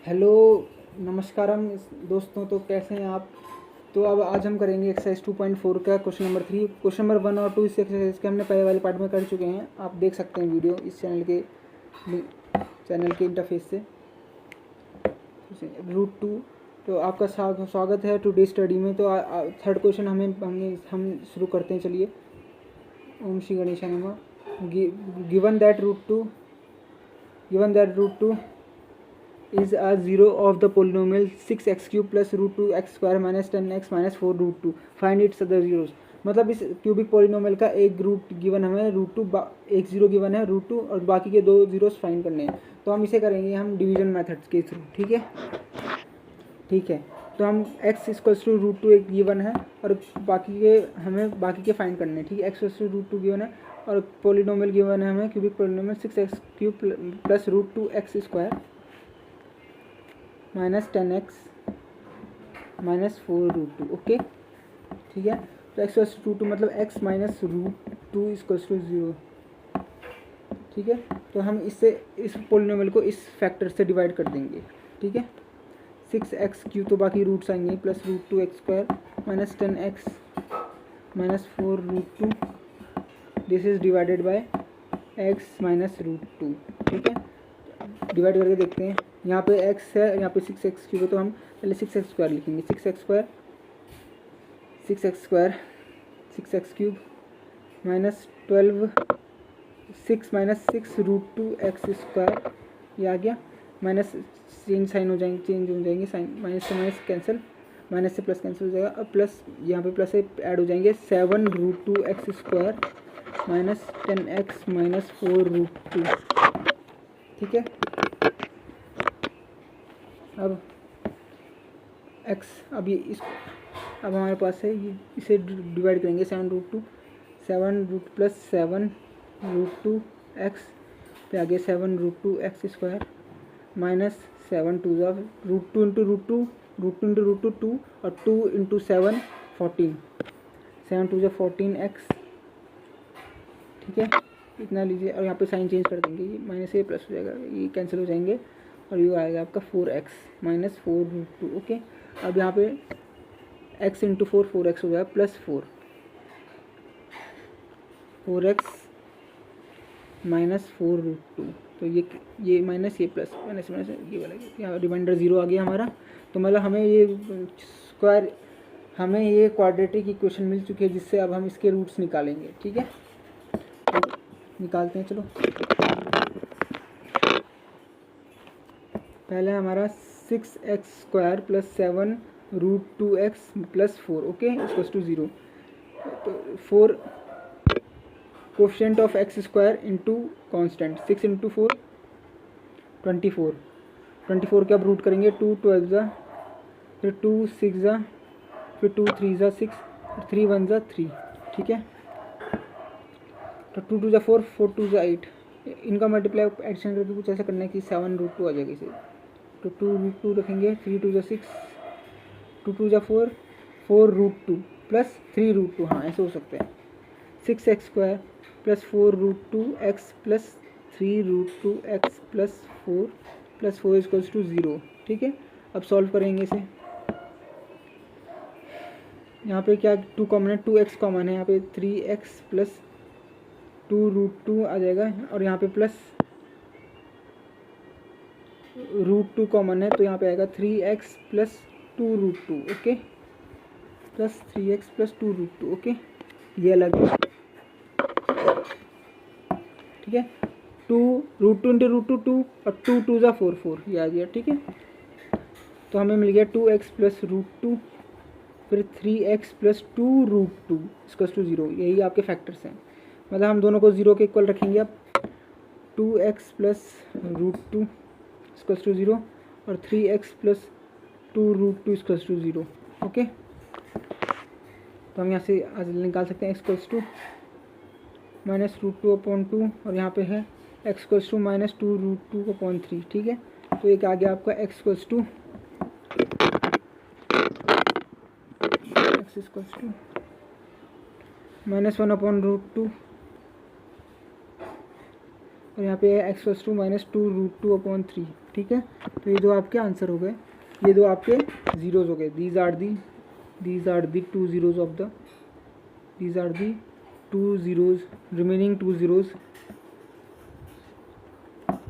Hello, नमस्कारम दोस्तों। तो कैसे हैं आप? तो अब आज हम करेंगे एक्सरसाइज 2.4 का क्वेश्चन नंबर 3। क्वेश्चन नंबर 1 और 2 इस एक्सरसाइज के हमने पहले वाले पार्ट में कर चुके हैं। आप देख सकते हैं वीडियो इस चैनल के इंटरफेस से। रूट 2। तो आपका स्वागत है टुडे स्टडी में। तो थर्ड क्वेश्चन हम शुरू करते हैं। चलिए। ओम श्री गणेशाय नमः। Given that root two is a zero of the polynomial 6x cube plus root 2x square minus 10x minus 4 root 2. Find its other zeros. मतलब इस क्यूबिक पोलिनोमियल का एक रूट गिवन हमें रूट टू एक जीरो गिवन है root two और बाकी के दो जीरोस फाइंड करने हैं। तो हम इसे करेंगे हम डिवीजन मेथड्स के थ्रू। ठीक है। तो हम x equals to root two एक गिवन है और बाकी के फाइंड करने हैं। ठीक है। x equals to root two given है और पोलिनोमियल गिवन है हमें cubic polynomial 6x cube plus root two x square minus 10x minus 4 root two. Okay, ठीक है। तो एक्स प्लस टू टू मतलब x minus root two equals to 0। ठीक है। तो हम इस पोलिनोमियल को इस फैक्टर से डिवाइड कर देंगे। ठीक है। 6x क्यू तो बाकी रूट्स आएंगे plus root two x square minus 10x minus 4 root two. This is divided by x minus root two. ठीक है। डिवाइड करके देखते हैं। यहाँ पे x है, यहाँ पे 6x क्यूब है, तो हम पहले 6x स्क्वायर लिखेंगे। 6x cube minus 12 6 minus 6 root two x square, ये आ गया। माइनस चेंज हो जाएंगे साइन, माइनस से माइनस कैंसिल, माइनस से प्लस कैंसिल हो जाएगा। अब प्लस यहाँ पे प्लस से ऐड हो जाएंगे 7 root two x square minus 10x minus 4 root two. ठीक है। अब x अब हमारे पास है ये, इसे डिवाइड करेंगे 7 root plus 7 root two x पे आगे 7 root two x square minus 7 two ज़ा root two into root two 2 और 2 इंटू 7 14, 7 टू ज़ा 14 एक्स। ठीक है, इतना लीजिए और यहाँ पे साइन चेंज कर देंगे, ये माइनस से प्लस हो जाएगा, ये कैंसिल हो जाएंगे और ये आएगा आपका 4x minus 4 root two. Okay. अब यहाँ पे x इंटू 4x हो जाएगा plus 4x minus 4 root to. तो ये माइनस ये प्लस माइनस ये वाला, यहाँ रिमाइंडर 0 आ गया हमारा। तो मतलब हमें ये क्वाड्रेटिक इक्वेशन मिल चुकी है जिससे अब हम इसके रूट्स निकालेंगे। ठीक है। तो निकालते हैं। चलो, पहले हमारा 6x square plus 7 root two x plus 4। Okay, equals to 0। तो 4 coefficient of x square into constant 6 into 4 24 के अब रूट करेंगे 2 12 ज़ा, फिर 2 6 ज़ा, फिर 2 3 ज़ा 6, 3 1 ज़ा 3। ठीक है। तो 2 2 ज़ा 4, 4 2 ज़ा 8। इनका मल्टीप्लाई एडिशन करके कुछ ऐसा करना है कि 7 रूट टू आ जाएगा इसे। तो 2 रूट टू रखेंगे, 3 2 ज़ा 6, 2 2 ज़ा 4, 4 root two plus 3 root two. हाँ, ऐसे हो सकता है। 6x square plus 4 root two x plus 3 root two x plus 4 equals to 0। ठीक है। अब सॉल्व करेंगे इसे। यहाँ पे क्या 2 कॉमन है, 2x कॉमन है, यहाँ पे 3x प्लस 2 रूट टू आ जाएगा और यहाँ पे प्लस रूट टू कॉमन है, तो यहाँ पे आएगा 3x plus 2 root two. Okay, plus 3x plus 2 root two. Okay, ये अलग है। ठीक है। 2 root two into root two 2 और 2 2 ज़ा 4 4, ये आ गया। ठीक है। तो हमें मिल गया 2x प्लस रूट टू, फिर 3x plus 2 root two equal to 0। यही आपके फैक्टर्स हैं। मतलब हम दोनों को 0 के इक्वल रखेंगे। अब 2x plus root two equal to 0 और 3x plus 2 root two equal to 0। Okay. तो हम यहाँ से आज निकाल सकते हैं x equals to minus root two upon 2 और यहाँ पे है x equals to minus 2 root two upon 3। ठीक है। तो एक आ गया आपका x equals to minus 1 upon root two और यहाँ पे x equals to minus 2 root two upon 3। ठीक है। तो ये दो आपके आंसर हो गए, ये दो आपके ज़ीरोज़ हो गए। These are the two zeros of the these are the two zeros remaining two zeros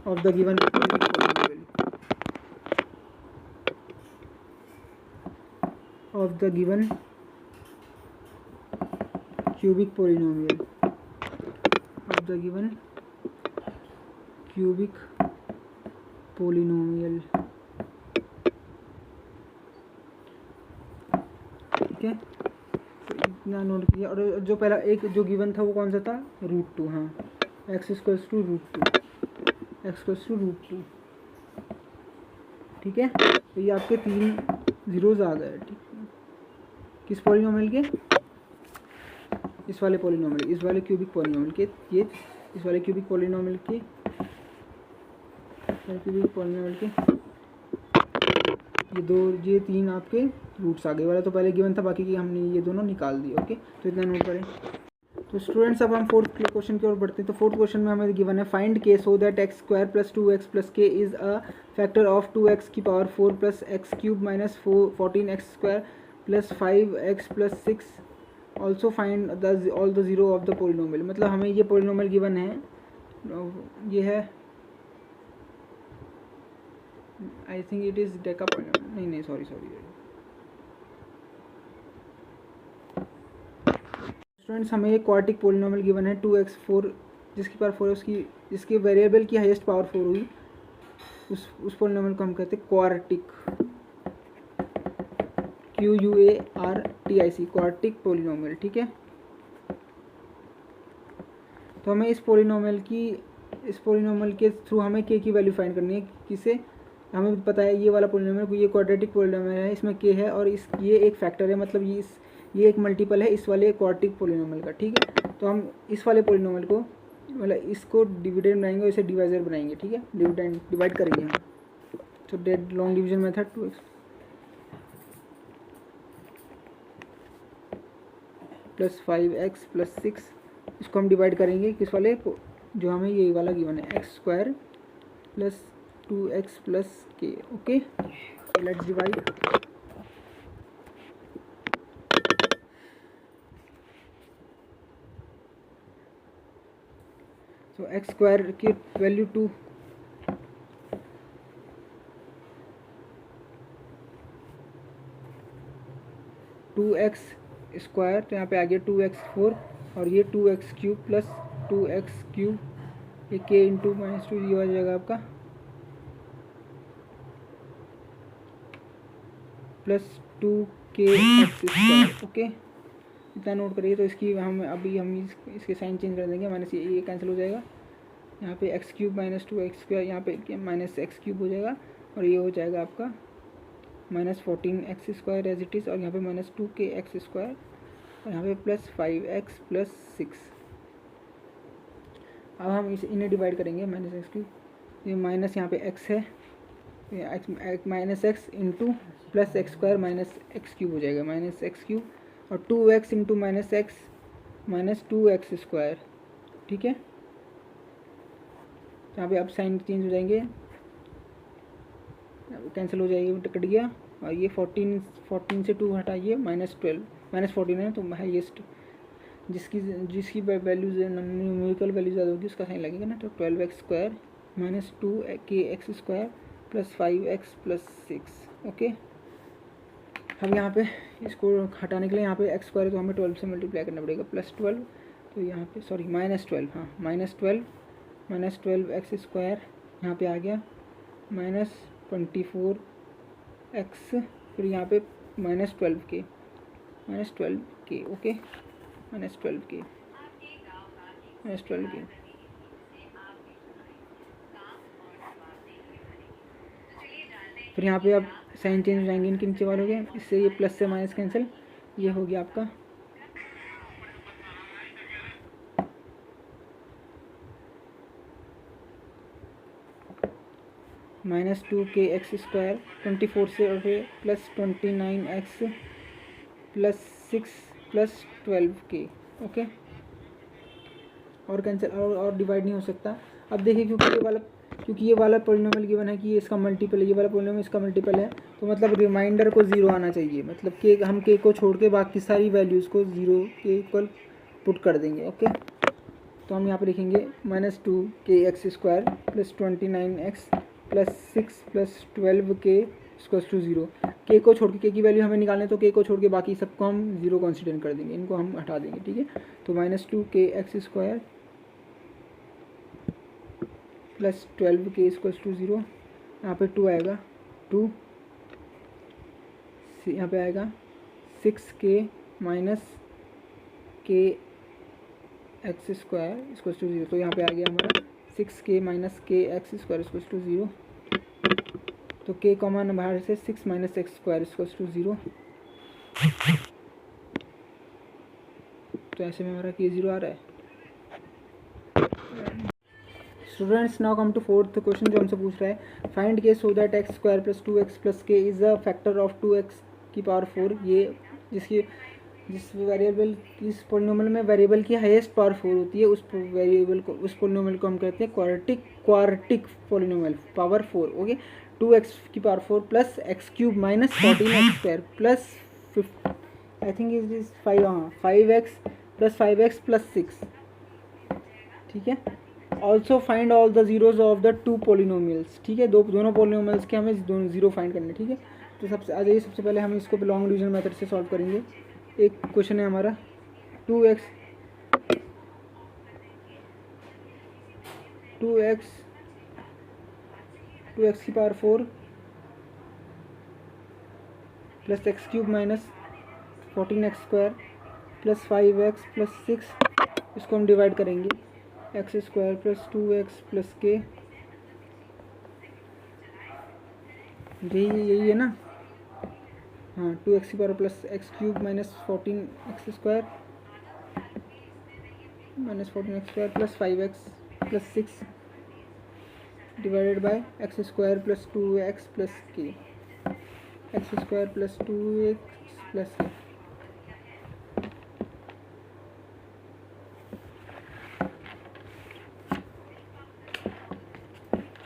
of the given cubic polynomial ठीक है। तो इतना नोट किया। और जो पहला एक जो गिवन था वो कौन सा था, √2। हाँ, x इक्वल्स टू √2 ठीक है। तो ये आपके 3 ज़ीरोज़ आ गए, ठीक है। किस पॉलिनोमियल के, इस वाले पॉलिनोमियल, इस वाले क्यूबिक पॉलिनोमियल के, ये इस वाले क्यूबिक पॉलिनोमियल के ये 3 आपके रूट्स आ गए। वाला तो पहले गिवन था, बाकी की हमने ये दोनों निकाल दिए। ओके, तो इतना नोट करें। तो स्टूडेंट्स अब हम फोर्थ क्वेश्चन की ओर बढ़ते हैं। तो फोर्थ क्वेश्चन में हमें गिवन है find k so that x square plus 2x plus k is a factor of 2x की power 4 plus x cube minus 14x square plus 5x plus 6 also find all the zero of the polynomial. मतलब हमें ये polynomial given है, ये है I think it is डेका polynomial, नहीं sorry students, हमें ये क्वाड्रेटिक पोलिनोमियल गिवन है 2x 4 जिसकी पावर 4 है, उसकी जिसके वेरिएबल की हाईएस्ट पावर 4 हुई, उस पोलिनोमियल को हम कहते हैं क्वाड्रेटिक, QUARTIC, क्वाड्रेटिक पोलिनोमियल। ठीक है। तो हमें इस पोलिनोमियल के थ्रू हमें k की वैल्यू फाइंड करनी है। किसे, हमें पता है ये वाला पोलिनोमियल, ये क्वाड्रेटिक पोलिनोमियल है, इसमें k है और ये एक फैक्टर है, मतलब ये एक मल्टीपल है इस वाले क्वाड्रेटिक पोलिनोमियल का। ठीक है। तो हम इस वाले पोलिनोमियल को, मतलब इसको डिविडेंड बनाएंगे और इसे डिवाइजर बनाएंगे। ठीक है, डिवाइड करेंगे हम। तो dead long division method 2x plus 5x plus 6, इसको हम डिवाइड करेंगे किस वाले, जो हमें ये वाला गिवन है, x square plus 2x plus k। Okay, let's divide. तो एक्स स्क्वायर की वैल्यू 2x स्क्वायर, तो यहाँ पे आ गया 2x4 और ये 2x cube plus 2x cube, ये k इंटू -2, ये हो जाएगा आपका प्लस 2kx स्क्वायर। ओके, इतना नोट करिए। तो इसकी हम इसके साइन चेंज कर देंगे, माइनस ये कैंसिल हो जाएगा। यहाँ पे x cube minus 2x square, यहाँ पे माइनस एक्स क्यूब हो जाएगा और ये हो जाएगा आपका -14x square as it is, और यहाँ पे -2kx स्क्वायर और यहाँ पे प्लस 5x प्लस 6। अब हम इन्हें डिवाइड करेंगे, -x क्यूब, ये माइनस यहाँ पे x है, -x into plus x square minus x cube हो जाएगा, -x क्यूब और 2x into -x -2x square. ठीक है। यहाँ पे अब साइन चेंज हो जाएंगे, कैंसिल हो जाएगी, कट गया। और ये 14 से 2 हटाइए, -14 है, तो हाईएस्ट जिसकी वैल्यूज न्यूमेरिकल वैल्यू ज़्यादा होगी उसका साइन लगेगा ना। तो 12x square -2kx square plus 5x plus 6। Okay, अब यहाँ पे इसको हटाने के लिए यहाँ पे x स्क्वायर तो हमें 12 से मल्टीप्लाई करना पड़ेगा, +12, तो यहाँ पे सॉरी -12, हाँ -12x स्क्वायर यहाँ पे आ गया -24x, फिर यहाँ पे -12k। Okay, -12k। फिर यहाँ पे अब साइन चेंज हो जाएंगे इनके नीचे वालों के, इससे ये प्लस से माइनस कैंसिल, ये हो गया आपका -2kx स्क्वायर 24 से, और फिर plus 29x plus 6 plus 12k। Okay, और कैंसिल और डिवाइड नहीं हो सकता। अब देखिए, क्योंकि क्योंकि ये वाला पोलिनोमियल गिवन है कि ये इसका मल्टीपल है, ये वाला पोलिनोमियल इसका मल्टीपल है, तो मतलब रिमाइंडर को 0 आना चाहिए, मतलब के हम के को छोड़ के बाकी सारी वैल्यूज़ को 0 के इक्वल पुट कर देंगे। ओके, तो हम यहाँ पे लिखेंगे -2kx² + 29x + 6 + 12k = 0। के को छोड़ के, के की वैल्यू हमें निकालने, तो के को छोड़ के बाकी सबको हम 0 कंसीडर कर देंगे, इनको हम हटा देंगे। ठीक है, तो -2kx² + 12k = 0। यहाँ पे 2 आएगा, 2 यहाँ पे आएगा 6k - kx² = 0। तो यहाँ पे आ गया हमारा 6k - kx² = 0। तो k कॉमन बाहर से 6 - x² = 0। तो ऐसे में हमारा k 0 आ रहा है। Students, now come to fourth question जो हमसे पूछ रहा है, find k so that x² + 2x + k is a factor of 2x⁴। ये जिस वेरिएबल, इस पोलिनोमियल में वेरिएबल की हाईएस्ट पावर 4 होती है, उस वेरिएबल को, उस पोलिनोमियल को हम कहते हैं quadratic polynomial, power 4। Okay, 2x⁴ + x³ - 14x² + I think is 5x + 5x + 6। ठीक है, also find all the zeros of the 2 polynomials. ठीक है, दोनों पोलिनोमियल्स के हमें दोनों जीरो फाइंड करने। ठीक है, तो सबसे आ जाइए, सबसे पहले हम इसको लॉन्ग डिवीजन मेथड से सॉल्व करेंगे। एक क्वेश्चन है हमारा 2x की पावर 4 + x³ - 14x² + 5x + 6, इसको हम डिवाइड करेंगे x² + 2x + k, यही है ना। हाँ, 2x की power + x³ - 14x² - 14x² + 5x + 6 divided by x² + 2x + k, x² + 2x + k।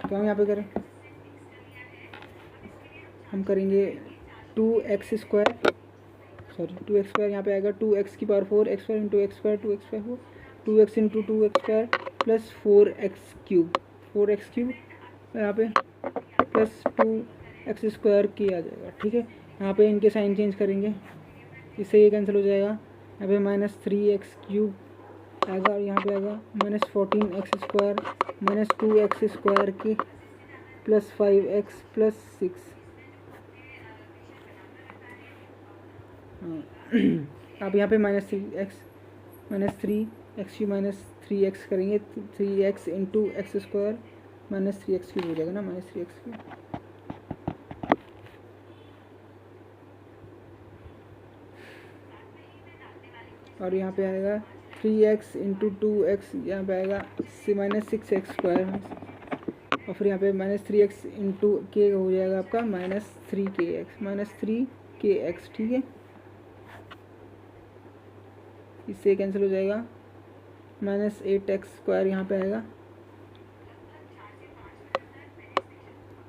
तो हम यहाँ पे करें, हम करेंगे 2x², यहाँ पे आएगा 2x की power 4, x² × x², 2x², 2x × 2x² + 4x³ यहाँ पे + 2x² k आ जाएगा। ठीक है, यहाँ पे इनके साइन चेंज करेंगे, इससे ये कैंसिल हो जाएगा। यहाँ पे -3x³ आएगा, और यहाँ पे आएगा -14x² - 2x² k + 5x + 6। अब यहाँ पे -3x - 3x करेंगे, 3x × x² - 3x³ हो जाएगा ना, -3x³। और यहाँ पे आएगा 3x × 2x, यहाँ पे आएगा -6x², और फिर यहाँ पे -3x × k हो जाएगा आपका -3kx। ठीक है, इससे कैंसिल हो जाएगा, -8x² यहाँ पे आएगा,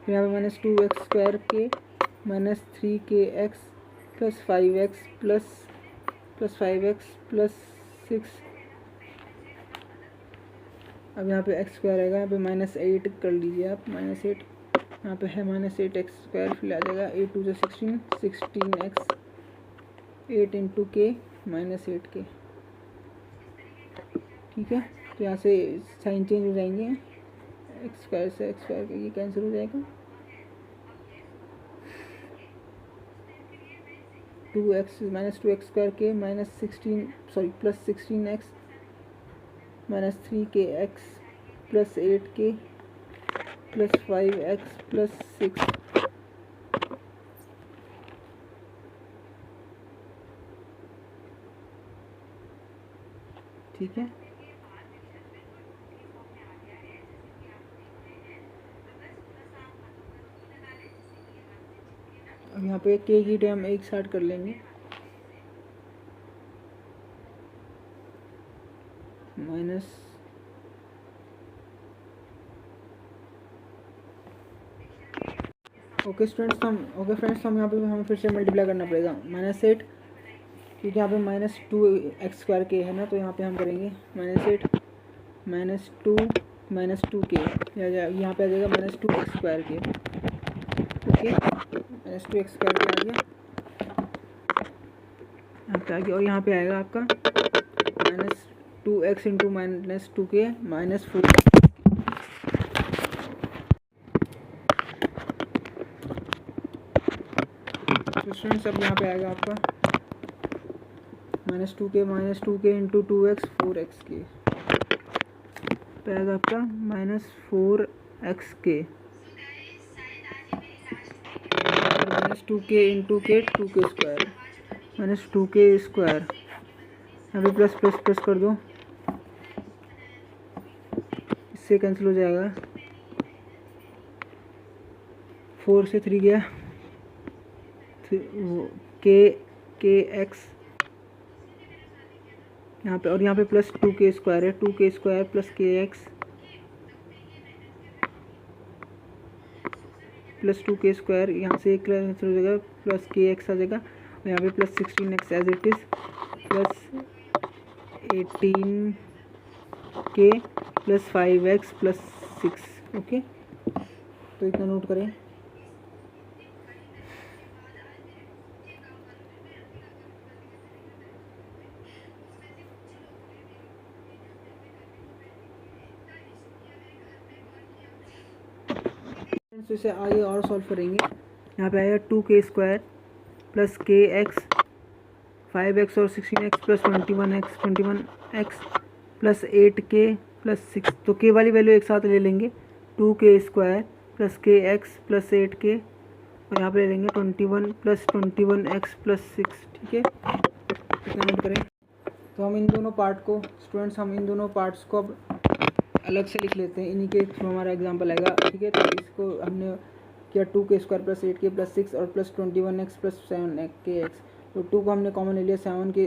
फिर यहाँ पे -2x² k - 3kx + 5x + 6। अब यहाँ पे x² आएगा, यहाँ पे -8 कर लीजिए आप, -8 यहाँ पे है -8x², फिर आ जाएगा 8 × 2 = 16, 16x 8 × k - 8k। ठीक है, तो यहाँ से साइन चेंज हो जाएंगे, x² से x² का ये कैंसिल हो जाएगा, 2x -2x² k + 16x - 3kx + 8k + 5x + 6। ठीक है, अब यहाँ पे k की टर्म एक साथ कर लेंगे, ओके फ्रेंड्स, हम यहाँ पे हमें फिर से मल्टीप्लाई करना पड़ेगा -8, क्योंकि यहाँ पे -2x² के है ना, तो यहाँ पे हम करेंगे -8 -2 के, यहाँ पे आ जाएगा -2x² के। ओके, -2x² के आ गया यहाँ पे आ गया, और यहाँ पे आएगा आपका -2x इंटू -2 के -4। तो स्टूडेंट्स अब यहाँ पे आएगा आपका -2 के इंटू 2x 4x के, तो आएगा आपका -4x के, -2 के इंटू के 2 के स्क्वायर, -2 के स्क्वायर, अभी प्लस प्लस प्लस कर दो, इससे कैंसिल हो जाएगा, 4 से 3 गया, के एक्स यहाँ पे, और यहाँ पे प्लस 2 के स्क्वायर है, 2 के स्क्वायर प्लस के एक्स प्लस 2 के स्क्वायर, यहाँ से एक कैंसिल हो जाएगा, प्लस के एक्स आ जाएगा, और यहाँ पे plus 16x as it is, plus 18 के प्लस 5x प्लस 6। ओके, तो इतना नोट करें। तो इसे आगे और सॉल्व करेंगे। यहाँ पे आएगा 2 के स्क्वायर प्लस के एक्स 5x और 16x प्लस 21x प्लस 8 के प्लस 6, तो के वाली वैल्यू एक साथ ले लेंगे, 2 के स्क्वायर प्लस के एक्स प्लस 8 के, और यहाँ पे ले लेंगे 21 प्लस 21x प्लस 6। ठीक है, इतना नोट करें। तो हम इन दोनों पार्ट को स्टूडेंट्स, हम इन दोनों पार्ट्स को अब अलग से लिख लेते हैं, इन्हीं के थ्रू हमारा एग्जांपल आएगा। ठीक है, तो इसको हमने किया 2 के स्क्वायर प्लस 8 के प्लस 6 और प्लस 21x प्लस 7 के एक्स, तो 2 को हमने कॉमन ले लिया, 7 के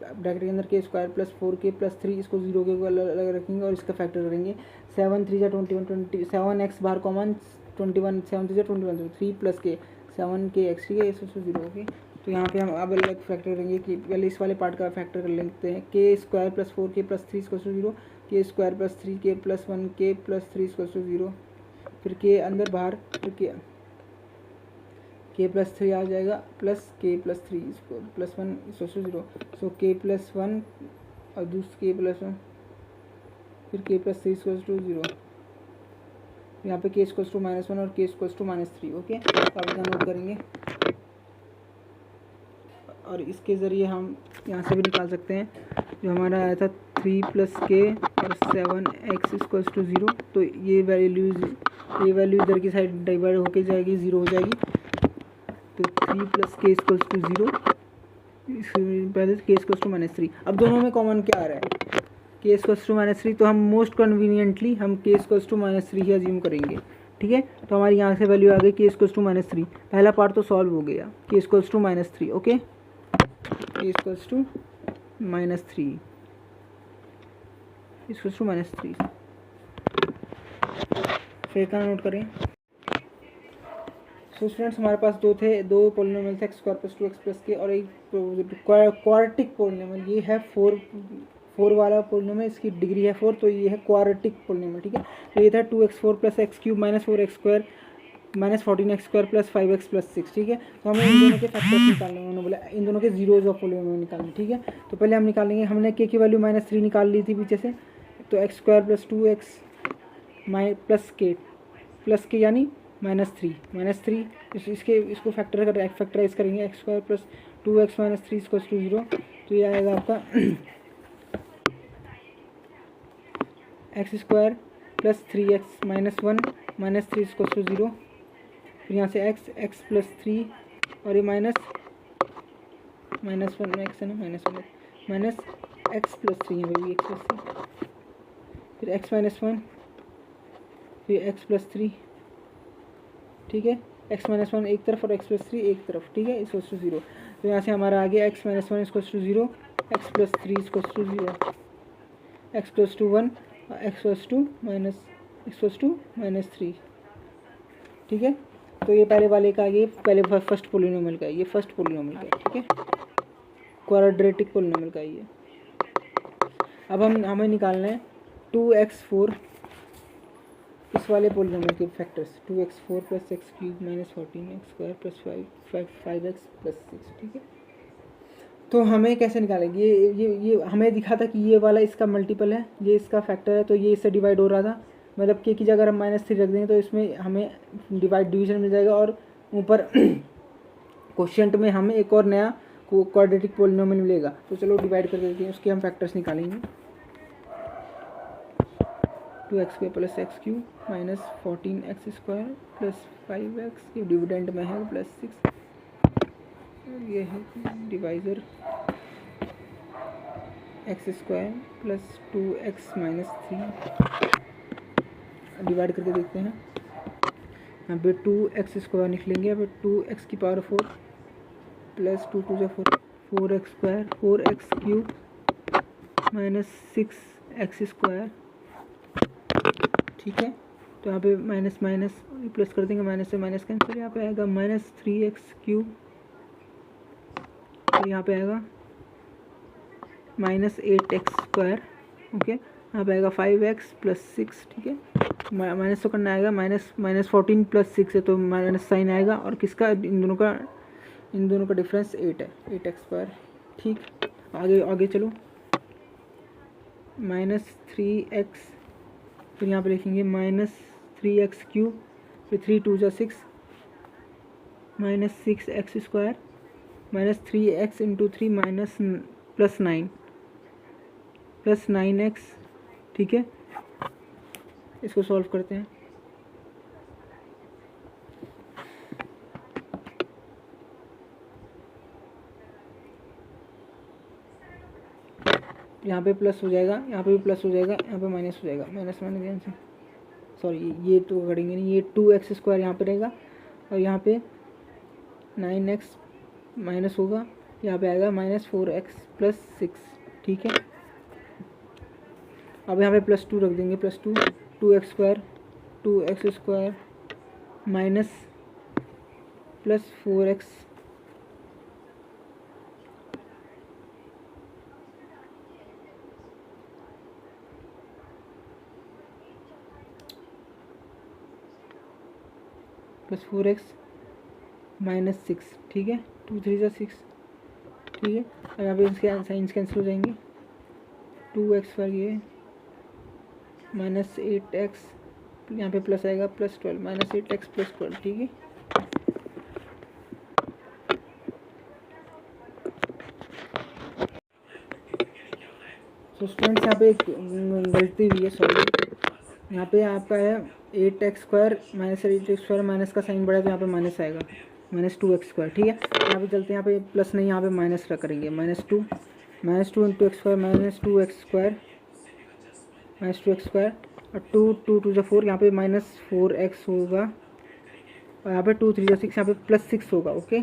ब्रैकेट के अंदर के स्क्वायर प्लस 4 के प्लस 3, इसको 0 के अलग रखेंगे और इसका फैक्टर करेंगे। 7 3 21 7x बाहर कॉमन, 21 7 3 21, तो 3 प्लस के 7 के एक्स। ठीक है, ये सब 0 ओके। तो यहाँ पे हम अब अलग फैक्टर करेंगे कि पहले इस वाले पार्ट का फैक्टर कर लेते हैं, के स्क्वायर प्लस 4 के प्लस 3 इसको 0, के स्क्वायर प्लस 3 के प्लस 1 के प्लस 3 इसको 0, फिर के अंदर बाहर, फिर के प्लस 3 आ जाएगा प्लस के प्लस 3 इसको प्लस 1 इसको 0, सो के प्लस 1 और दूसरे के प्लस 1, फिर के प्लस 3 इसको 0, यहाँ पे के इसको -1 और के इसको -3। ओके, तो आप इतना नोट करेंगे, और इसके ज़रिए हम यहाँ से भी निकाल सकते हैं, जो हमारा आया था 3 प्लस के और 7x इक्वल्स टू 0, तो ये वैल्यू इधर की साइड डिवाइड होके जाएगी, 0 हो जाएगी, तो 3 प्लस के इक्वल्स टू 0, पहले के इक्वल्स टू -3। अब दोनों में कॉमन क्या आ रहा है, के इक्वल्स टू -3, तो हम मोस्ट कन्वीनियंटली हम के इक्वल्स टू -3 ही अज्यूम करेंगे। ठीक है, तो हमारी यहाँ से वैल्यू आ गई के इक्वल्स टू -3, पहला पार्ट तो सॉल्व हो गया, के इक्वल्स टू -3। ओके, के इक्वल्स टू -3 इक्वल्स टू -3, फिर का नोट करें। सो स्टूडेंट्स, हमारे पास दो पॉलिनोमियल थे, x² प्लस 2x प्लस के, और एक क्वाड्रेटिक पॉलिनोमियल, ये है 4 वाला पॉलिनोमियल, इसकी डिग्री है 4, तो ये है क्वाड्रेटिक पॉलिनोमियल। ठीक है, तो ये था 2x4 plus x³ -4x² -14x² plus 5x plus 6। ठीक है, तो हमें इन दोनों के फैक्टर्स निकालने हैं, उन्होंने बोला इन दोनों के जीरोज ऑफ पॉलिनोमियल निकालने। ठीक है, तो पहले हम निकालेंगे, हमने के की वैल्यू -3 निकाल ली थी पीछे से, तो x² प्लस 2x प्लस के यानी -3 इसको फैक्टराइज करेंगे, x² plus 2x -3 equals to 0, तो ये आएगा आपका x² plus 3x -1 -3 equals to 0, फिर यहाँ से x प्लस 3 और ये -1 x है ना, -1 x प्लस 3 है भाई, x प्लस 3, फिर x -1, फिर x प्लस 3। ठीक है, x -1 एक तरफ और x प्लस 3 एक तरफ। ठीक है, इक्वल्स टू 0, तो यहाँ से हमारा आ गया x -1 equals to 0, x plus 3 equals to 0, x plus 2 1 और x प्लस 2 -3। ठीक है, तो ये पहले वाले का, ये पहले फर्स्ट पोलिनोमियल का है, ये फर्स्ट पोलिनोमियल का है, ठीक है, क्वाड्रेटिक पोलिनोमियल का है ये। अब हमें निकालना है 2x4 इस वाले पोलिनोमियल के factors, 2x4 + x³ - 14x² + 5x + 6, ठीक है। तो हमें कैसे निकालेंगे, ये हमें दिखा था कि ये वाला इसका मल्टीपल है, ये इसका फैक्टर है, तो ये इससे डिवाइड हो रहा था, मतलब के की जगह हम -3 रख देंगे तो इसमें हमें डिवीजन मिल जाएगा, और ऊपर क्वोशिएंट में हमें एक और नया क्वाड्रेटिक पोलिनोमियल मिलेगा। तो चलो डिवाइड कर देते हैं, उसके हम फैक्टर्स निकालेंगे। 2x² + x³ - 14x² + 5x, ये डिविडेंड में है +6, ये है डिवाइज़र x² + 2x - 3, डिवाइड करके देखते हैं। यहाँ पे 2x² निकलेंगे, यहाँ पे 2x⁴ + 2 × 2 = 4, 4x², 4x³ - 6x², ठीक है। तो यहाँ पे माइनस माइनस प्लस कर देंगे, माइनस से माइनस कैंसिल, यहाँ पे आएगा -3x³ और यहाँ पे आएगा -8x², ओके। यहाँ पे आएगा 5x + 6, ठीक है। माइनस तो करना आएगा, -14 + 6 है तो माइनस साइन आएगा, और किसका, इन दोनों का डिफरेंस 8 है, 8x², ठीक। आगे चलो, -3x, फिर यहाँ पे लिखेंगे -3x³, फिर 3 × 2 = 6, -6x² -3x × 3 + 9x, ठीक है। इसको सॉल्व करते हैं। यहाँ पे प्लस हो जाएगा, यहाँ पे भी प्लस हो जाएगा, यहाँ पे माइनस हो जाएगा, माइनस ध्यान से, सॉरी ये तो करेंगे नहीं, ये 2x² यहाँ पे रहेगा, और यहाँ पे 9x माइनस होगा, यहाँ पे आएगा -4x + 6, ठीक है। अब यहाँ पे +2 रख देंगे, +2, 2x² माइनस +4x +4x - 6, ठीक है। 2 × 3 = 6, ठीक है। और यहाँ पे इसके साइंस कैंसिल हो जाएंगे, 2x² ये -8x, यहाँ पे प्लस आएगा +12, -8x + 12, ठीक है। तो स्टूडेंट्स यहाँ पे एक गलती हुई है, सॉरी, यहाँ पे आपका है 8x² -8x² माइनस का साइन बढ़ा तो यहाँ पे माइनस आएगा, -2x², ठीक है। यहाँ पे चलते हैं, यहाँ पे प्लस नहीं, यहाँ पे माइनस रख करेंगे, -2 × x² -2x² और 2 × 2 = 4, यहाँ पे -4x होगा, और यहाँ पे 2 × 3 = 6, यहाँ पे +6 होगा, ओके।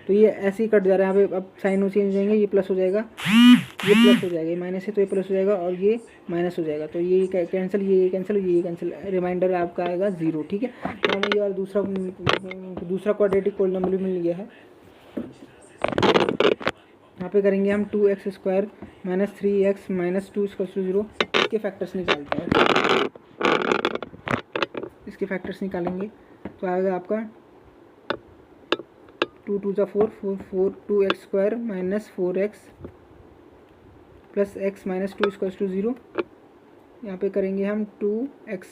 तो ये ऐसे ही कट जा रहा है, यहाँ पे अब साइन चेंज हो जाएंगे, ये प्लस हो जाएगा, ये प्लस हो जाएगा, ये माइनस है तो ये प्लस हो जाएगा, और ये माइनस हो जाएगा, तो ये कैंसिल, ये कैंसिल, ये कैंसिल, रिमाइंडर आपका आएगा 0, ठीक है। तो हमें ये और दूसरा क्वाड्रेटिक पोलिनोमियल मिल गया है। यहाँ पे करेंगे हम 2x² - 3x - 2 = 0, इसके फैक्टर्स निकालते हैं, इसके फैक्टर्स निकालेंगे तो आएगा आपका 2 × 2 = 4, 2x² - 4x + x - 2 = 0। यहाँ पे करेंगे हम 2x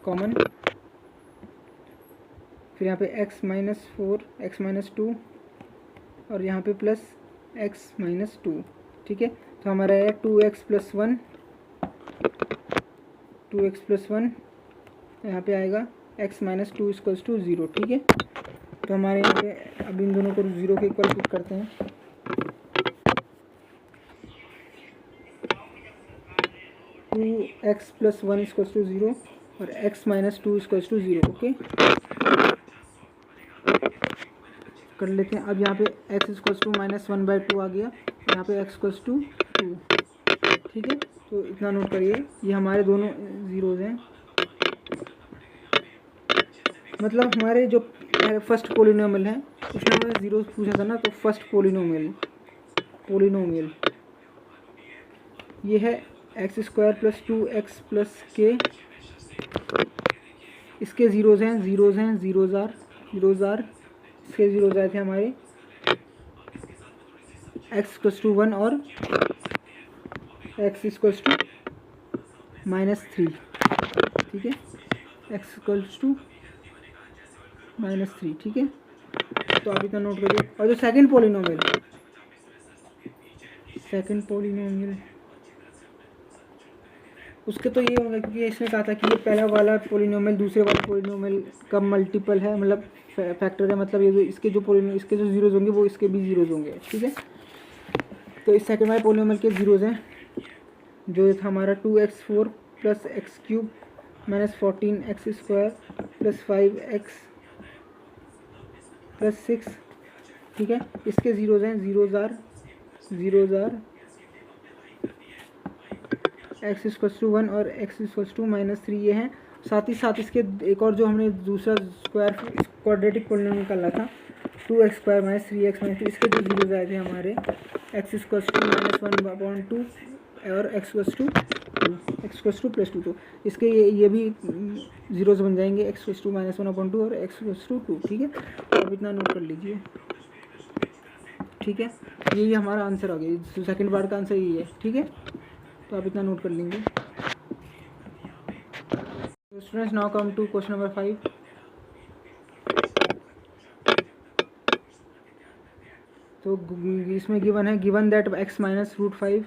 कॉमन, फिर यहाँ पे x - 4 x - 2 और यहाँ पे प्लस x - 2, ठीक है। तो हमारा है 2x + 1, 2x + 1, यहाँ पे आएगा x - 2 = 0, ठीक है। तो हमारे यहाँ पे अब इन दोनों को 0 के इक्वल पुट करते हैं, टू एक्स + 1 = 0 और x - 2 = 0, ओके। कर लेते हैं। अब यहाँ पे x = -1/2 आ गया, यहाँ पे x = 2, ठीक है। तो इतना नोट करिए, ये हमारे दोनों ज़ीरोज़ हैं, मतलब हमारे जो पहले फर्स्ट पोलिनोमियल है, उसमें हमें जीरो पूछा था ना, तो फर्स्ट पोलिनोमियल ये है x square plus 2x plus के, इसके ज़ीरोज़ हैं, ज़ीरोज़ आर, इसके ज़ीरोज़ आए थे हमारे x इक्वल्स टू 1 और x इक्वल्स टू -3, ठीक है, x इक्वल्स टू -3, ठीक है। तो आप इतना नोट करिए। और जो सेकंड पोलिनोमियल उसके तो ये होगा, क्योंकि इसने कहा था कि ये पहला वाला पोलिनोमियल दूसरे वाले पोलिनोमियल का मल्टीपल है, मतलब फैक्टर है, मतलब ये जो इसके जो जीरोज़ होंगे वो इसके भी जीरोज़ होंगे, ठीक है। तो इस सेकंड वाले पोलिनोमियल के जीरोज़ हैं, जो था हमारा 2x4 plus x cube minus 14x square plus 5x plus 6, ठीक है। इसके ज़ीरोज़ हैं, zeros are x equals to 1 और x इक्वल्स टू -3 ये हैं। साथ ही साथ इसके एक और जो हमने दूसरा स्क्वायर क्वाड्रेटिक पोलिनोमियल निकाला था 2x square minus 3x minus, इसके जो जीरोज़ आए थे हमारे x इक्वल्स टू -1/2 और x इक्वल्स टू +2, तो इसके ये भी जीरोज़ बन जाएंगे, x इक्वल्स टू -1/2 और x इक्वल्स टू 2, ठीक है। तो आप इतना नोट कर लीजिए, ठीक है। ये हमारा आंसर आ गया, सेकंड पार्ट का आंसर यही है, ठीक है। तो आप इतना नोट कर लेंगे। Students now come to question number 5। तो इसमें गिवन है, given that x minus √5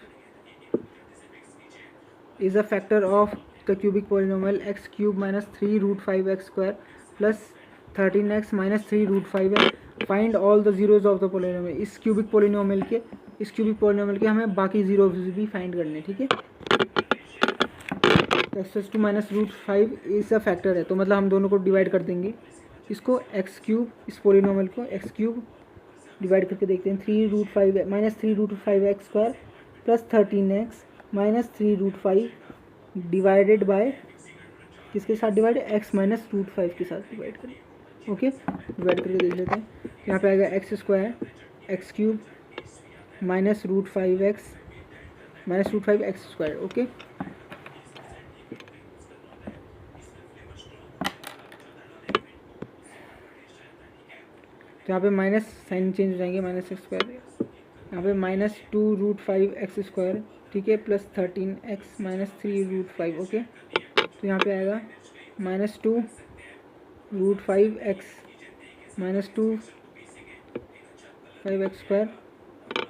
is a factor of the cubic polynomial x cube minus 3√5x square plus 13x minus 3√5 है। Find all the zeros of the polynomial. इस cubic polynomial के हमें बाकी zeros भी find करने, ठीक है। एक्स टू माइनस √5 इस फैक्टर है, तो मतलब हम दोनों को डिवाइड कर देंगे, इसको एक्स क्यूब, इस पोलिनोमियल को एक्स क्यूब डिवाइड करके देखते हैं। 3√5 minus 3√5x square plus 13x minus 3√5 divided by किसके साथ डिवाइड, x माइनस √5 के साथ डिवाइड करें, ओके। डिवाइड करके देख लेते हैं। यहाँ पे आएगा x square x cube minus √5x minus √5x square, okay. तो यहाँ पे माइनस साइन चेंज हो जाएंगे, -x स्क्वायर, यहाँ पे -2√5x स्क्वायर, ठीक है, प्लस 13x माइनस 3√5, ओके। तो यहाँ पे आएगा -2√5x minus 2√5x square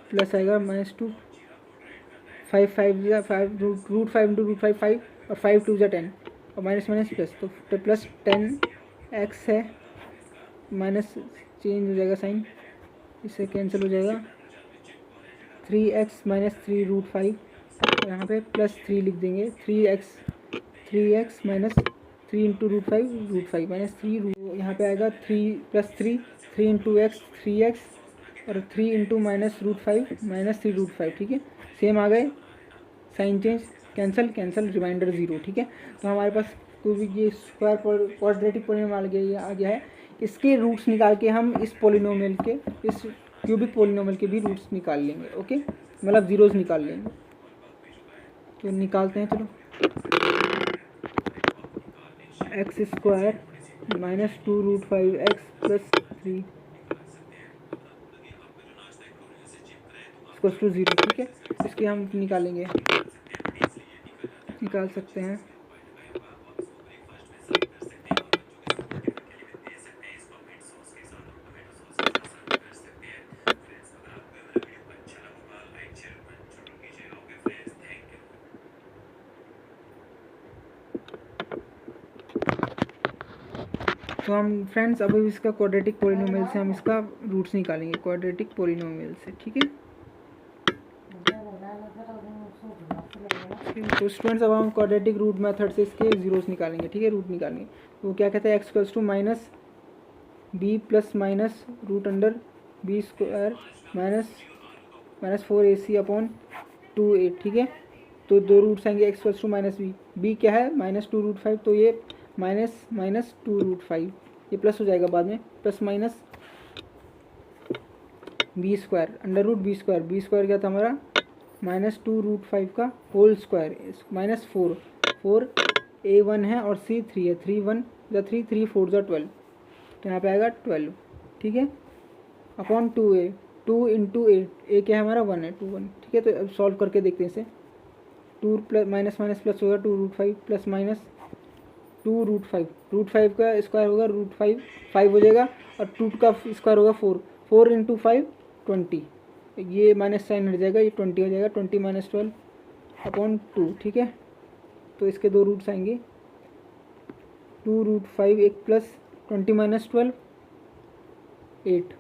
plus आएगा -2 5 √5 इंटू √5 5 और 5 2 10 और माइनस प्लस, तो प्लस 10x है, माइनस चेंज हो जाएगा साइन, इससे कैंसिल हो जाएगा 3x माइनस 3√5, यहाँ पे प्लस 3 लिख देंगे, 3x माइनस 3 इंटू √5 माइनस 3, यहाँ पे आएगा 3 प्लस 3 इंटू x 3x और 3 इंटू माइनस √5 माइनस 3√5, ठीक है। सेम आ गए, साइन चेंज, कैंसिल रिमाइंडर 0, ठीक है। तो हमारे पास कोई ये स्क्वायर क्वाड्रेटिक पोलिनोमियल आ गया है। इसके रूट्स निकाल के हम इस पोलिनोमियल के, इस क्यूबिक पोलिनोमियल के भी रूट्स निकाल लेंगे, ओके, मतलब जीरोज़ निकाल लेंगे। तो निकालते हैं, चलो। X square minus 2√5x plus 3 equals to 0, ठीक है। इसके हम निकाल सकते हैं। तो हम फ्रेंड्स अब इसका क्वाड्रेटिक पोलिनोमियल से हम इसका रूट्स निकालेंगे, क्वाड्रेटिक पोलिनोमियल से, ठीक है। तो स्टूडेंट्स अब हम क्वाड्रेटिक रूट मेथड से इसके जीरोस निकालेंगे, ठीक है, रूट निकालेंगे। तो क्या कहते हैं, x equals to minus b plus minus √b square minus 4ac upon 2a, ठीक है। तो दो रूट्स आएंगे, x equals to minus b क्या है -2√5, तो ये माइनस 2√5 ये प्लस हो जाएगा बाद में, plus minus b square under root b square, b square क्या था हमारा -2√5 का होल स्क्वायर माइनस 4, 4 A1 है और C3 है, 3 1 या 3 3 4 जा 12, तो यहाँ पे आएगा 12, ठीक है, अपॉन 2A, 2 इंटू ए क्या है हमारा 1 है, 2 1, ठीक है। तो अब सॉल्व करके देखते हैं इसे, 2 प्लस माइनस माइनस प्लस होगा 2√5 प्लस माइनस 2√5, √5 का स्क्वायर होगा √5 5 हो जाएगा, और 2 का स्क्वायर होगा 4, 4 इंटू 5 20, ये माइनस साइन हट जाएगा, ये 20 हो जाएगा, 20 माइनस 12 अपॉन 2, ठीक है। तो इसके दो रूट्स आएंगे, 2√5 एक प्लस 20 माइनस 12 8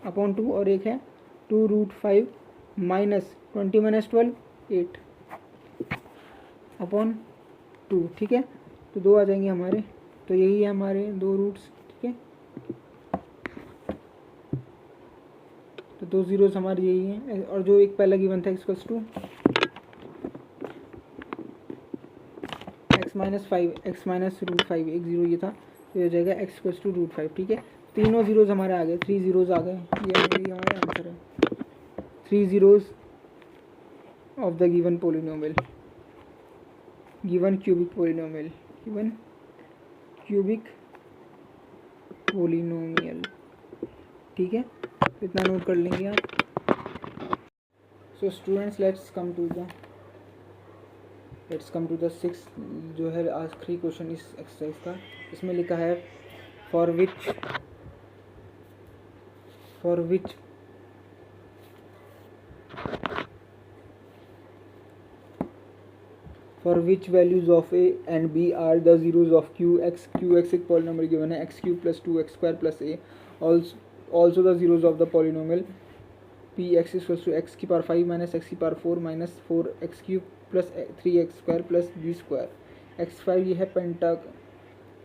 अपॉन 2, और एक है 2√5 माइनस 20 माइनस 12 8 अपॉन 2, ठीक है। तो दो आ जाएंगे हमारे, तो यही है हमारे दो रूट्स, ठीक है। तो दो जीरोस हमारे यही हैं, और जो एक पहला गिवन था x to x minus 5 x minus √5 एक जीरो ये था, तो ये हो जाएगा x टू √5, ठीक है। तीनों जीरोस हमारे आ गए, 3 जीरोस आ गए, ये हमारा आंसर है, 3 zeros of the given polynomial, given cubic polynomial, given cubic polynomial, ठीक है। इतना नोट कर लेंगे आप। So students let's come to the 6 जो है आखिरी क्वेश्चन इस एक्सरसाइज का। इसमें लिखा है for which values of a and b are the zeros of q x एक पॉलिनोमियल गिवन है, x³ + 2x² + a also the zeros of the polynomial px = x⁵ - x⁴ - 4x³ + 3x² + b²। x5 ये है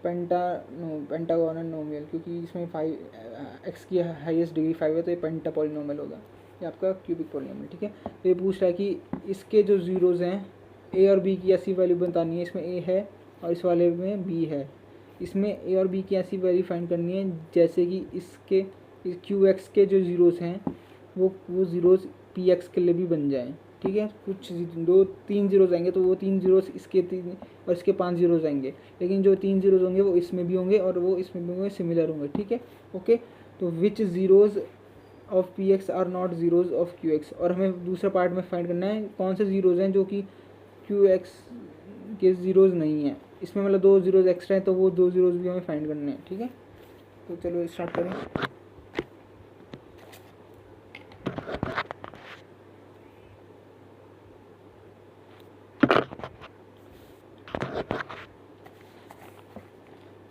pentagonal नोमियल, क्योंकि इसमें 5 x की highest degree 5 है, तो ये पेंटा पॉलिनोमियल होगा, ये आपका क्यूबिक पॉलिनोमियल, ठीक है। तो ये पूछ रहा है कि इसके जो जीरोज़ हैं ए और बी की ऐसी वैल्यू बतानी है, इसमें ए है और इस वाले में बी है, इसमें ए और बी की ऐसी वैल्यू फाइंड करनी है जैसे कि इसके क्यू एक्स के जो ज़ीरोज़ हैं वो ज़ीरोज़ पी एक्स के लिए भी बन जाएं, ठीक है। कुछ 2-3 ज़ीरोज़ आएंगे तो वो 3 ज़ीरोज़ इसके 3 और इसके 5 ज़ीरोज़ आएंगे, लेकिन जो 3 ज़ीरोज़ होंगे वो इसमें भी होंगे और वो इसमें भी होंगे, सिमिलर होंगे, ठीक है, ओके। तो which zeros of p x are not zeros of q x, और हमें दूसरा पार्ट में फाइंड करना है कौन से ज़ीरोज़ हैं जो कि क्यू एक्स के ज़ीरोज़ नहीं हैं, इसमें मतलब 2 ज़ीरोज़ एक्स्ट्रा हैं, तो वो 2 ज़ीरोज़ भी हमें फाइंड करने हैं, ठीक है। तो चलो स्टार्ट करें।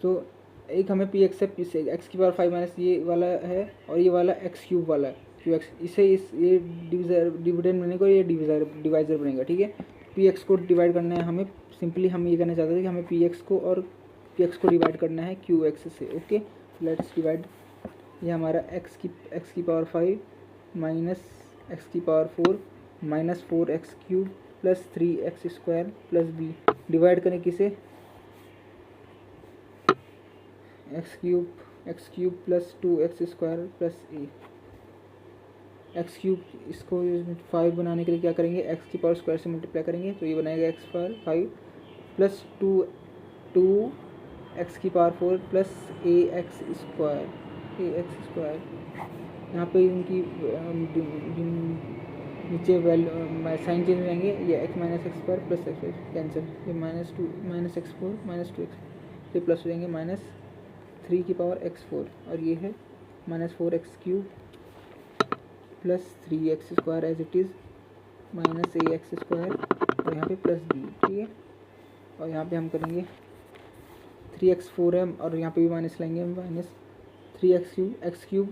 तो एक हमें पी एक्स से x⁵ माइनस ये वाला है और ये वाला x³ वाला है क्यू एक्स, इसे ये डिविडेंड बनेगा और ये डिवाइज़र बनेगा, ठीक है। पी एक्स को डिवाइड करना है हमें, सिंपली हम ये करना चाहते थे कि हमें पी एक्स को और पी एक्स को डिवाइड करना है क्यू एक्स से, ओके। लेट्स डिवाइड, ये हमारा x⁵ minus x⁴ minus 4x³ + 3x² + b, divide करें किसे, x³ + 2x² + a, x³ इसको 5 बनाने के लिए क्या करेंगे, x² से मल्टीप्लाई करेंगे, तो ये बनाएगा x⁵ + 2x⁴ + ax², यहाँ पे इनकी नीचे वैल्यू साइन चेंज हो जाएंगे, ये x - x² + x कैंसिल, ये -2 - x4 - 2x, ये प्लस हो जाएंगे -3x4, और ये है -4x³ + 3x² as it is -ax², और यहाँ पे प्लस b, ठीक है। और यहाँ पे हम करेंगे 3x4 है और यहाँ पे भी माइनस लाएंगे हम, -3x³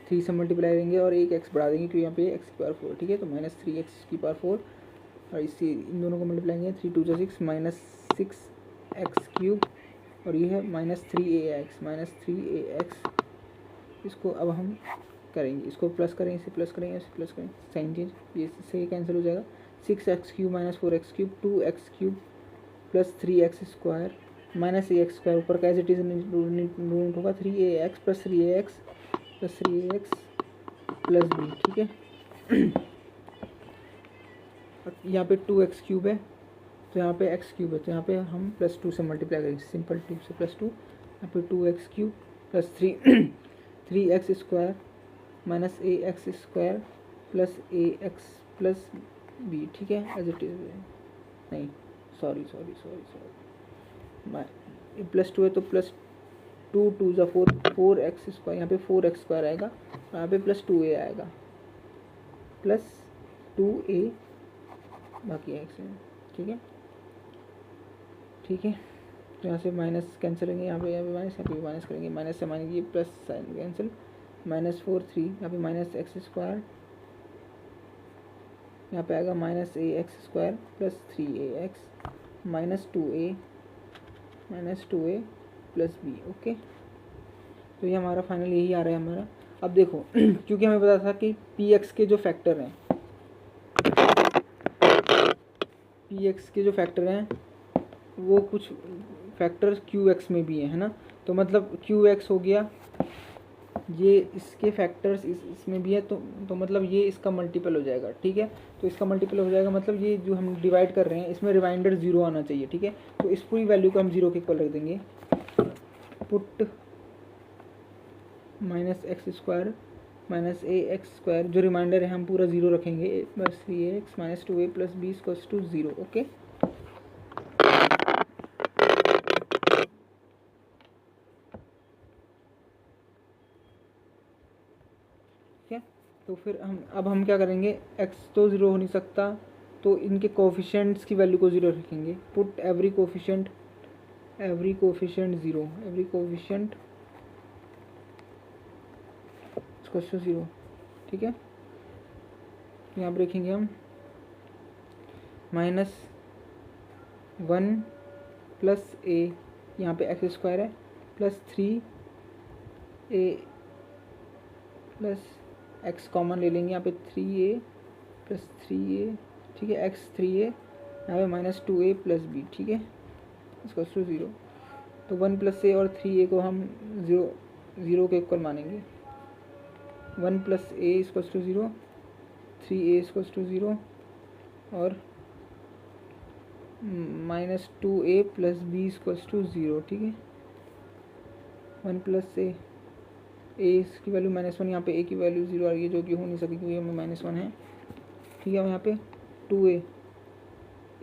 3 से मल्टीप्लाई करेंगे और एक x बढ़ा देंगे क्योंकि यहाँ पे x⁴, ठीक है। तो -3x⁴, और इसी इन दोनों को मल्टीप्लाई करेंगे, 3 × 2 = 6 -6x³, और ये है -3ax, इसको अब हम करेंगे, इसको प्लस करें, इसे प्लस करेंगे, इसे प्लस करें, साइन चेंज, ये इससे कैंसिल हो जाएगा, 6x³ - 4x³ 2x³ + 3x² minus ए एक्स स्क्वायर ऊपर का एज इट इज यूनिट होगा 3ax plus 3ax plus 3ax plus b, ठीक है। यहाँ पे 2x क्यूब है तो यहाँ पे x क्यूब है, तो यहाँ पे हम +2 से मल्टीप्लाई करेंगे, सिंपल 2 से +2, यहाँ पे 2x cube plus 3x square minus ax square plus ax plus b, ठीक है, एज इट इज। नहीं, सॉरी +2 है तो +2 2 ज़ा 4, 4x स्क्वायर, यहाँ पे 4x स्क्वायर आएगा, यहाँ पे +2a आएगा, प्लस 2a बाकी x है, ठीक है। तो यहाँ से माइनस कैंसिल करेंगे, यहाँ पे माइनस, यहाँ पे माइनस करेंगे, माइनस से माइनस ये प्लस साइन कैंसिल, -4 3, यहाँ पे माइनस एक्स स्क्वायर, यहाँ पे आएगा minus ax square plus 3ax -2a plus b, okay. तो ये हमारा फाइनल यही आ रहा है हमारा। अब देखो क्योंकि हमें पता था कि px के जो फैक्टर हैं, वो कुछ फैक्टर qx में भी है ना, तो मतलब qx हो गया, ये इसके फैक्टर्स इसमें भी है, तो मतलब ये इसका मल्टीपल हो जाएगा, ठीक है। तो इसका मल्टीपल हो जाएगा मतलब ये जो हम डिवाइड कर रहे हैं इसमें रिमाइंडर 0 आना चाहिए, ठीक है। तो इस पूरी वैल्यू को हम 0 के इक्वल रख देंगे, put -x square minus ax square, जो रिमाइंडर है हम पूरा 0 रखेंगे, बस 3ax minus 2a plus b equals to 0, okay. तो फिर हम क्या करेंगे, x तो 0 हो नहीं सकता, तो इनके कोफिशिएंट्स की वैल्यू को 0 रखेंगे, put every coefficient 0, every coefficient इसको 0, ठीक है। यहाँ पर रखेंगे हम -1 प्लस a, यहाँ पे एक्स स्क्वायर है, plus 3a plus x common ले लेंगे, यहाँ पे 3a प्लस 3a, ठीक है, x 3a, यहाँ पे -2a प्लस b, ठीक है, इसको 0। तो 1 प्लस a और 3a को हम 0 के इक्वल मानेंगे, 1 प्लस a इसको 0, 3a इसको 0 और -2a प्लस b इसको 0, ठीक है। 1 प्लस a की वैल्यू -1, यहाँ पे a की वैल्यू 0 आ रही है, जो कि हो नहीं सकती क्योंकि हमें -1 है, ठीक है। यहाँ पे 2a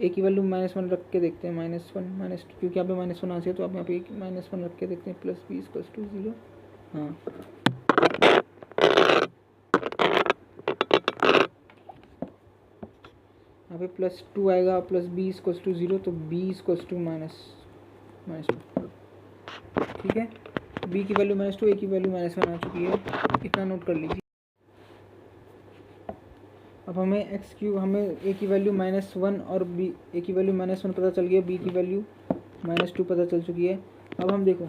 की वैल्यू -1 रख के देखते हैं, -1 क्योंकि यहाँ पे -1 आ चाहिए, तो आप यहाँ पे -1 रख के देखते हैं, प्लस b इक्वल्स टू 0, हाँ। यहाँ पे +2 आएगा, प्लस b इक्वल्स टू 0, तो b इक्वल्स टू -2, ठीक है। b की वैल्यू -2, a की वैल्यू -1 आ चुकी है, इतना नोट कर लीजिए। अब हमें हमें a की वैल्यू -1 और a की वैल्यू -1 पता चल गया, b की वैल्यू -2 पता चल चुकी है। अब हम देखो,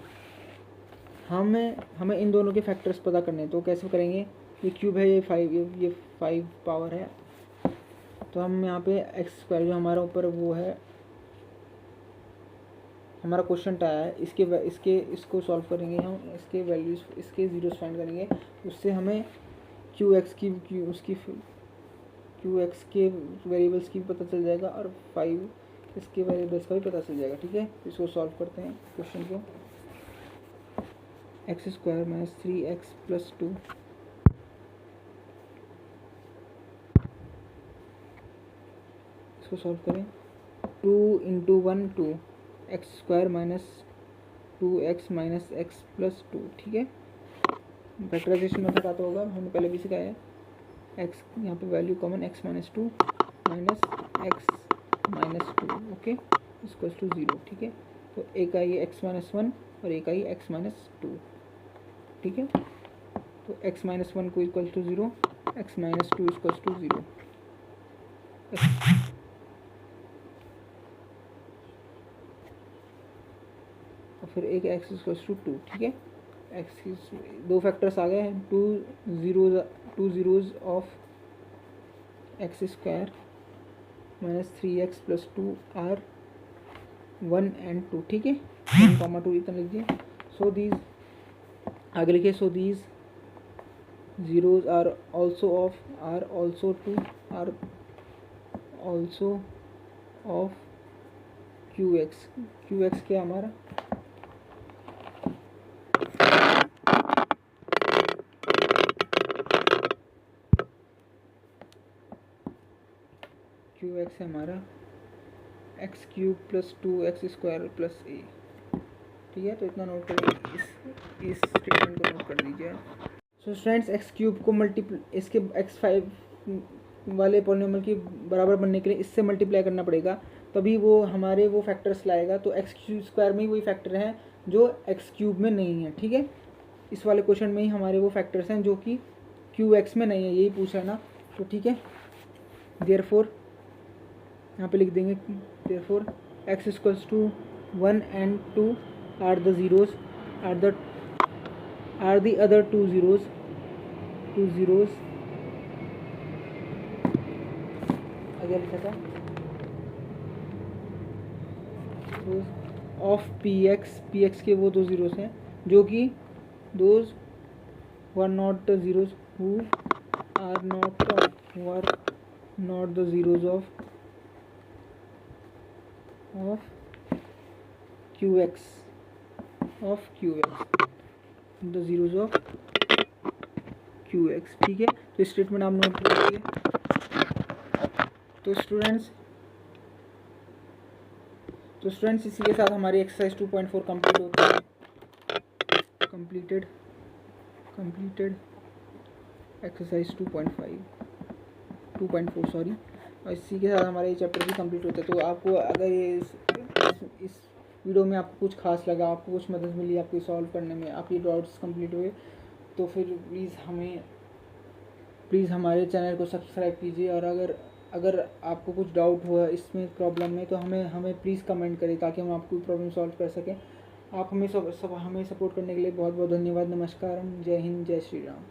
हमें इन दोनों के फैक्टर्स पता करने हैं, तो कैसे करेंगे, ये क्यूब है, ये 5 पावर है, तो हम यहाँ पे एक्स स्क्वायर जो हमारा ऊपर वो है, हमारा क्वेश्चन आया है, इसको सॉल्व करेंगे हम, इसके वैल्यूज, इसके जीरोस फाइंड करेंगे, उससे हमें क्यू एक्स के वेरिएबल्स की भी पता चल जाएगा और 5 इसके वेरिएबल्स का भी पता चल जाएगा, ठीक है। इसको सॉल्व करते हैं क्वेश्चन को, x square minus 3x plus 2, इसको सॉल्व करें, 2 × 1 2, x square minus 2x minus x plus 2, ठीक है। फैक्टराइजेशन मेथड आता होगा, हमने पहले भी सिखाया है, एक्स यहाँ पे value common, x minus 2 minus x minus 2, okay, इसको 0, ठीक है। तो एक आई x माइनस 1 और एक आई x माइनस 2, ठीक है। तो x माइनस 1 को equal to 0, x minus 2 equal to 0, और फिर एक x इक्वल टू 2, ठीक है। x की दो फैक्टर्स आ गए हैं, 2 zeros of x square minus 3x plus 2 are 1 और 2, ठीक है। 1, 2 इतना लिख दिए। सो दीज आगे लिखिए, so these zeros are also of qx। qx क्या हमारा qx है हमारा x³ + 2x² + a। ठीक है, तो इतना नोट कर लीजिए, इस स्टेटमेंट को नोट कर लीजिए। सो स्टूडेंट्स, x³ को इसके x5 वाले पॉलिनोमियल के बराबर बनने के लिए इससे मल्टीप्लाई करना पड़ेगा, तभी वो हमारे वो फैक्टर्स लाएगा। तो x³ में ही वही फैक्टर हैं जो x³ में नहीं है। ठीक है, इस वाले क्वेश्चन में ही हमारे वो फैक्टर्स हैं जो कि qx में नहीं है, यही पूछा है ना। तो ठीक है, देयरफॉर यहाँ पे लिख देंगे, therefore x = 1 and 2 are the zeros, are the other two zeros अगर लिखा था ऑफ px के वो दो ज़ीरोस हैं जो कि those were not the zeros who are not the zeros of qx the zeros of qx। ठीक है, तो स्टेटमेंट आप नोट करिए। तो स्टूडेंट्स इसी के साथ हमारी एक्सरसाइज 2.4 कंप्लीट होती है। Completed exercise 2.4 sorry. और इसी के साथ हमारे चैप्टर भी कंप्लीट होता है। तो आपको अगर ये इस वीडियो में आपको कुछ खास लगा, आपको कुछ मदद मिली आपको सॉल्व करने में, आपकी डाउट्स कंप्लीट हुए, तो फिर प्लीज़ हमारे चैनल को सब्सक्राइब कीजिए। और अगर आपको कुछ डाउट हुआ इसमें प्रॉब्लम में, तो हमें प्लीज़ कमेंट करें ताकि हम आपको प्रॉब्लम सॉल्व कर सकें। आप हमें सपोर्ट करने के लिए बहुत बहुत धन्यवाद। नमस्कार, जय हिंद, जय श्री राम।